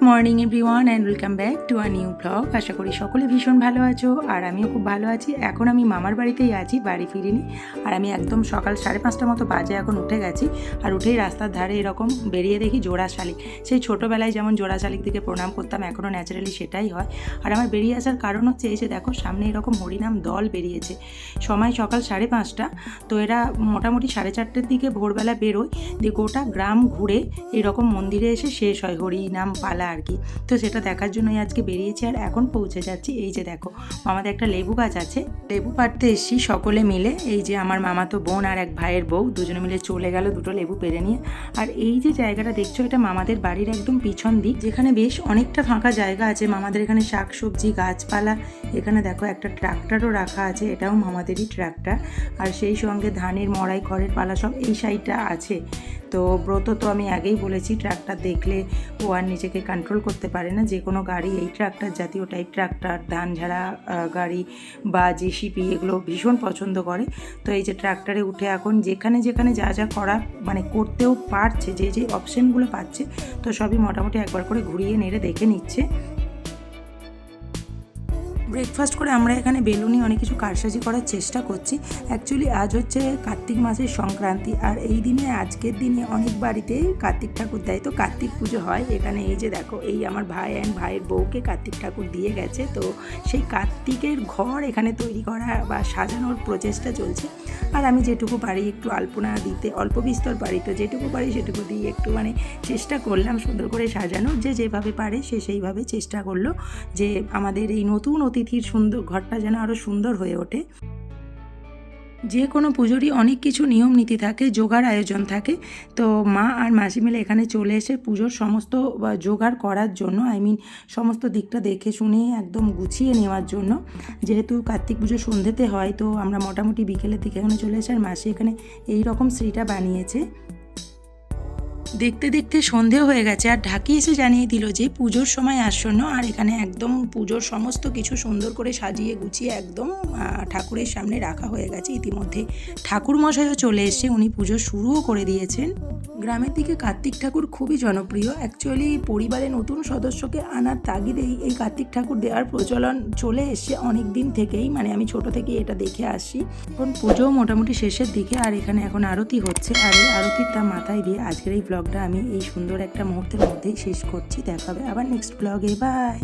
Morning everyone and welcome back to a new blog. আশা করি সকলে ভীষণ ভালো আছো আর আমিও খুব ভালো আছি। এখন আমি মামার বাড়িতেই আছি, বাড়ি ফিরিনি। আর আমি একদম সকাল 5:30 মতো বাজে এখন উঠে গেছি। আর উঠেই রাস্তার ধারে এরকম বেরিয়ে দেখি জোড়া শালিক। সেই ছোটোবেলায় যেমন জোড়া শালিক দিকে প্রণাম করতাম, এখনও ন্যাচারালি সেটাই হয়। আর আমার বেরিয়ে আসার কারণ হচ্ছে এই যে দেখো সামনে এরকম হরিনাম দল বেরিয়েছে। সময় সকাল 5:30, তো এরা মোটামুটি 4:30 দিকে ভোরবেলা বেরোয়, দিয়ে গোটা গ্রাম ঘুরে এরকম মন্দিরে এসে শেষ হয় হরিনাম পালা আর কি। তো সেটা দেখার জন্যই আজকে বেরিয়েছি আর এখন পৌঁছে যাচ্ছি। এই যে দেখো আমাদের একটা লেবু গাছ আছে, লেবু পাড়তে এসেছি সকলে মিলে। এই যে আমার মামাতো বোন আর এক ভাইয়ের বউ দুজনে মিলে চলে গেল দুটো লেবু পেরে নিয়ে। আর এই যে জায়গাটা দেখছো এটা মামাদের বাড়ির একদম পিছন দিক, যেখানে বেশ অনেকটা ফাঁকা জায়গা আছে। মামাদের এখানে শাকসবজি গাছপালা, এখানে দেখো একটা ট্রাক্টরও রাখা আছে, এটাও মামাদেরই ট্রাক্টর। আর সেই সঙ্গে ধানের মড়াই খড়ের পালা সব এই সাইডটা আছে। তো ব্রত তো আমি আগেই বলেছি ট্রাক্টর দেখলে ও আর নিজেকে কন্ট্রোল করতে পারে না। যে কোনো গাড়ি, এই ট্রাক্টর জাতীয় টাইপ ট্রাক্টর, ধান ঝাড়া গাড়ি বা জেসিপি এগুলো ভীষণ পছন্দ করে। তো এই যে ট্রাক্টরে উঠে এখন যেখানে যেখানে যা যা করা মানে করতেও পারছে, যে যে অপশানগুলো পাচ্ছে, তো সবই মোটামুটি একবার করে ঘুরিয়ে নেড়ে দেখে নিচ্ছে। ব্রেকফাস্ট করে আমরা এখানে বেলুনি অনেক কিছু কারসাজি করার চেষ্টা করছি। অ্যাকচুয়ালি আজ হচ্ছে কার্তিক মাসের সংক্রান্তি, আর এই দিনে আজকের দিনে অনেক বাড়িতে কার্তিক ঠাকুর দেয়, তো কার্তিক পুজো হয় এখানে। এই যে দেখো এই আমার ভাই অ্যান্ড ভাইয়ের বউকে কার্তিক ঠাকুর দিয়ে গেছে, তো সেই কার্তিকের ঘর এখানে তৈরি করা বা সাজানোর প্রচেষ্টা চলছে। আর আমি যেটুকু পারি একটু আলপনা দিতে, অল্প বিস্তর পারি, তো যেটুকু পারি সেটুকু দিয়ে একটু মানে চেষ্টা করলাম সুন্দর করে সাজানোর। যে যেভাবে পারে সে সেইভাবে চেষ্টা করলো যে আমাদের এই নতুন অতিথির সুন্দর ঘরটা যেন আরও সুন্দর হয়ে ওঠে। যে কোনো পুজোরই অনেক কিছু নিয়ম নীতি থাকে, জোগাড় আয়োজন থাকে। তো মা আর মাসি মিলে এখানে চলে এসে পুজোর সমস্ত জোগাড় করার জন্য, সমস্ত দিকটা দেখে শুনে একদম গুছিয়ে নেওয়ার জন্য। যেহেতু কার্তিক পুজো সন্ধ্যেতে হয়, তো আমরা মোটামুটি বিকেলের দিকে এখানে চলে এসে আর মাসি এখানে এই রকম শ্রীটা বানিয়েছে। দেখতে দেখতে সন্ধেও হয়ে গেছে আর ঢাকি এসে জানিয়ে দিল যে পুজোর সময় আসন্ন। আর এখানে একদম পুজোর সমস্ত কিছু সুন্দর করে সাজিয়ে গুছিয়ে একদম ঠাকুরের সামনে রাখা হয়ে গেছে। ইতিমধ্যে ঠাকুরমশাইও চলে এসে উনি পুজো শুরুও করে দিয়েছেন। গ্রামের দিকে কার্তিক ঠাকুর খুবই জনপ্রিয়। অ্যাকচুয়ালি পরিবারে নতুন সদস্যকে আনার তাগিদেই এই কার্তিক ঠাকুর দেওয়ার প্রচলন চলে এসছে অনেক দিন থেকেই, মানে আমি ছোট থেকেই এটা দেখে আসি। এখন পুজোও মোটামুটি শেষের দিকে, আর এখানে এখন আরতি হচ্ছে। আর এই আরতিটা মাথায় দিয়ে আজকের এই ব্লগটা আমি এই সুন্দর একটা মুহূর্তের মধ্যেই শেষ করছি। দেখা হবে আবার নেক্সট ব্লগে, বাই।